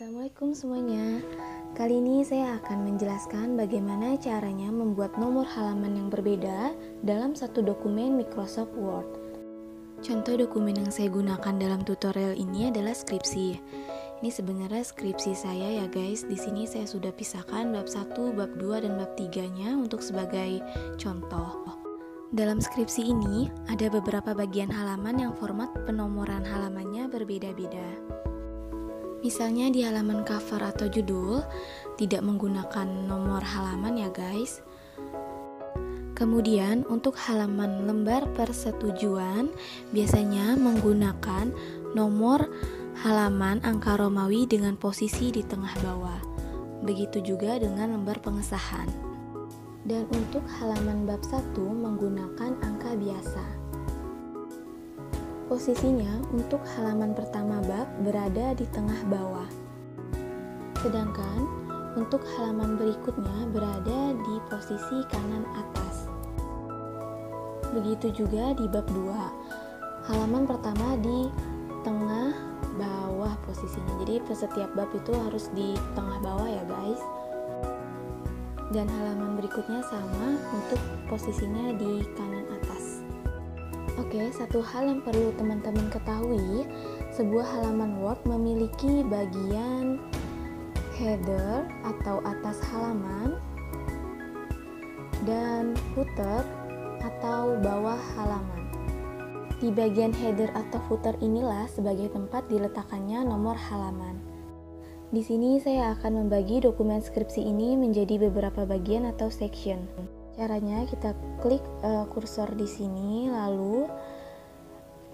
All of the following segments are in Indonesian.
Assalamualaikum semuanya. Kali ini saya akan menjelaskan bagaimana caranya membuat nomor halaman yang berbeda dalam satu dokumen Microsoft Word. Contoh dokumen yang saya gunakan dalam tutorial ini adalah skripsi. Ini sebenarnya skripsi saya ya guys. Di sini saya sudah pisahkan bab 1, bab 2, dan bab 3-nya untuk sebagai contoh. Dalam skripsi ini ada beberapa bagian halaman yang format penomoran halamannya berbeda-beda. Misalnya di halaman cover atau judul tidak menggunakan nomor halaman ya guys. Kemudian untuk halaman lembar persetujuan biasanya menggunakan nomor halaman angka Romawi dengan posisi di tengah bawah. Begitu juga dengan lembar pengesahan. Dan untuk halaman bab 1 menggunakan angka biasa. Posisinya untuk halaman pertama bab berada di tengah bawah. Sedangkan untuk halaman berikutnya berada di posisi kanan atas. Begitu juga di bab 2. Halaman pertama di tengah bawah posisinya. Jadi setiap bab itu harus di tengah bawah ya guys. Dan halaman berikutnya sama untuk posisinya di kanan atas. Oke, satu hal yang perlu teman-teman ketahui, sebuah halaman Word memiliki bagian header atau atas halaman dan footer atau bawah halaman. Di bagian header atau footer inilah sebagai tempat diletakkannya nomor halaman. Di sini saya akan membagi dokumen skripsi ini menjadi beberapa bagian atau section. Caranya kita klik kursor di sini, lalu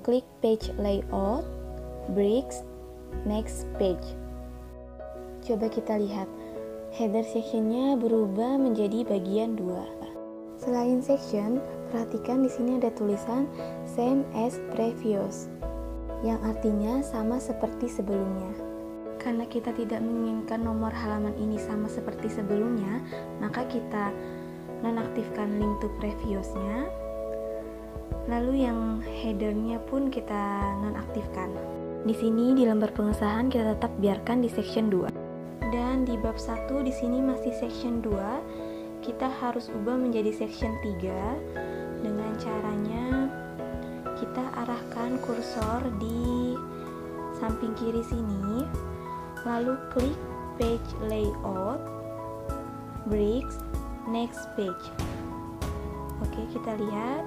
klik page layout, bricks, next page. Coba kita lihat, header sectionnya berubah menjadi bagian 2. Selain section, perhatikan di sini ada tulisan same as previous, yang artinya sama seperti sebelumnya. Karena kita tidak menginginkan nomor halaman ini sama seperti sebelumnya, maka kita nonaktifkan link to previousnya, lalu yang headernya pun kita nonaktifkan. Di sini di lembar pengesahan kita tetap biarkan di section 2. Dan di bab 1 di sini masih section 2, kita harus ubah menjadi section 3 dengan caranya kita arahkan kursor di samping kiri sini, lalu klik page layout, bricks, next page. Oke, kita lihat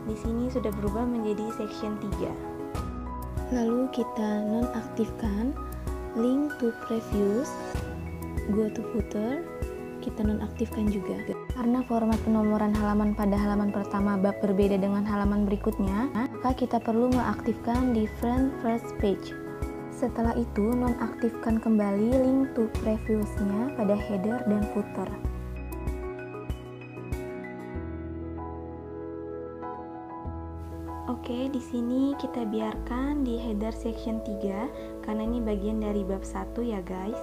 di sini sudah berubah menjadi section 3. Lalu kita nonaktifkan link to previous, go to footer, kita nonaktifkan juga. Karena format penomoran halaman pada halaman pertama bab berbeda dengan halaman berikutnya, maka kita perlu mengaktifkan different first page. Setelah itu nonaktifkan kembali link to previousnya pada header dan footer. Oke, di sini kita biarkan di header section 3 karena ini bagian dari bab 1 ya guys.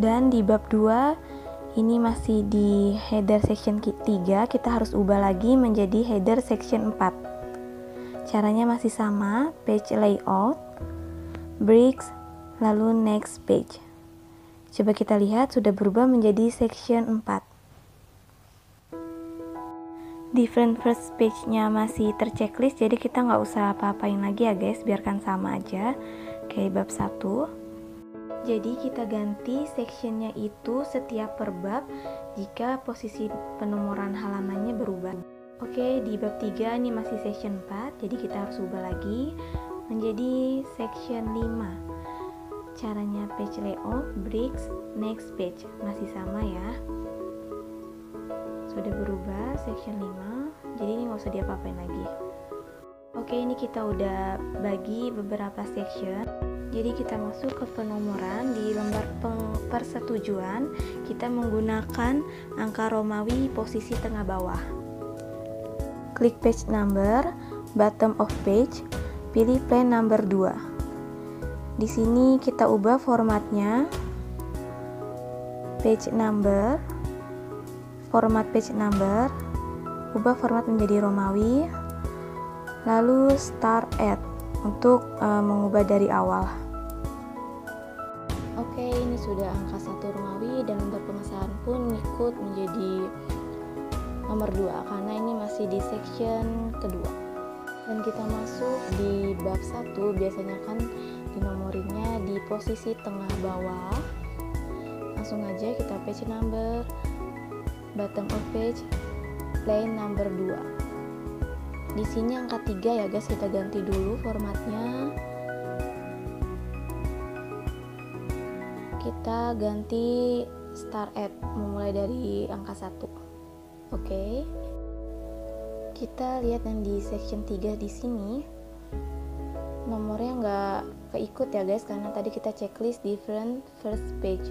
Dan di bab 2 ini masih di header section 3, kita harus ubah lagi menjadi header section 4. Caranya masih sama, page layout, bricks, lalu next page. Coba kita lihat sudah berubah menjadi section 4. Different first page-nya masih terchecklist, jadi kita nggak usah apa-apain lagi ya guys, biarkan sama aja kayak bab 1. Jadi kita ganti sectionnya itu setiap per bab jika posisi penomoran halamannya berubah. Oke, di bab 3 ini masih section 4, jadi kita harus ubah lagi menjadi section 5. Caranya page layout, bricks, next page, masih sama ya. Sudah berubah section 5, jadi ini nggak usah diapa-apain lagi. Oke, ini kita udah bagi beberapa section. Jadi kita masuk ke penomoran. Di lembar persetujuan kita menggunakan angka Romawi posisi tengah bawah. Klik page number, bottom of page, pilih plain number 2. Di sini kita ubah formatnya page number, format page number, ubah format menjadi Romawi, lalu start at untuk mengubah dari awal. Oke, ini sudah angka 1 Romawi dan nomor pemesanan pun ikut menjadi nomor 2 karena ini masih di section kedua. Dan kita masuk di bab 1, biasanya kan dinomorinnya di posisi tengah bawah. Langsung aja kita page number, bottom of page, line number 2. Di sini angka 3 ya guys, kita ganti dulu formatnya. Kita ganti start at, memulai dari angka 1. Oke. Kita lihat yang di section 3 di sini. Nomornya nggak keikut ya guys, karena tadi kita checklist different first page.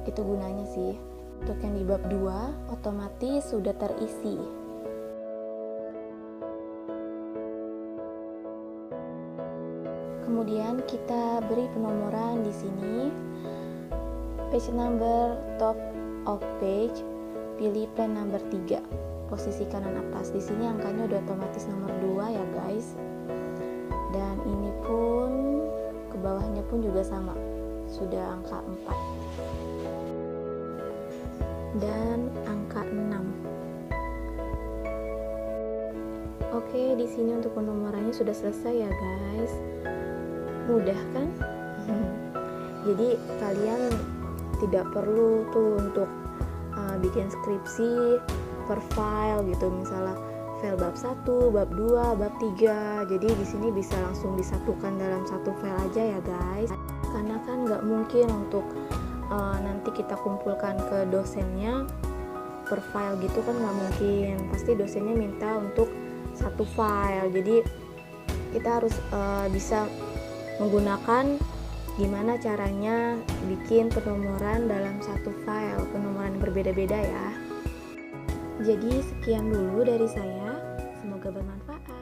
Itu gunanya sih. Untuk yang di bab 2 otomatis sudah terisi. Kemudian kita beri penomoran di sini. Page number top of page, pilih plan number 3, posisi kanan atas. Di sini angkanya udah otomatis nomor 2 ya guys. Dan ini pun ke bawahnya pun juga sama, sudah angka 4 dan angka 6. Oke, di sini untuk penomorannya sudah selesai ya guys. Mudah kan? Jadi kalian tidak perlu tuh untuk bikin skripsi per file gitu, misalnya file bab 1, bab 2, bab 3. Jadi di sini bisa langsung disatukan dalam satu file aja ya guys. Karena kan nggak mungkin untuk nanti kita kumpulkan ke dosennya per file gitu kan, nggak mungkin. Pasti dosennya minta untuk satu file. Jadi kita harus bisa menggunakan gimana caranya bikin penomoran dalam satu file, penomoran berbeda-beda ya. Jadi sekian dulu dari saya, semoga bermanfaat.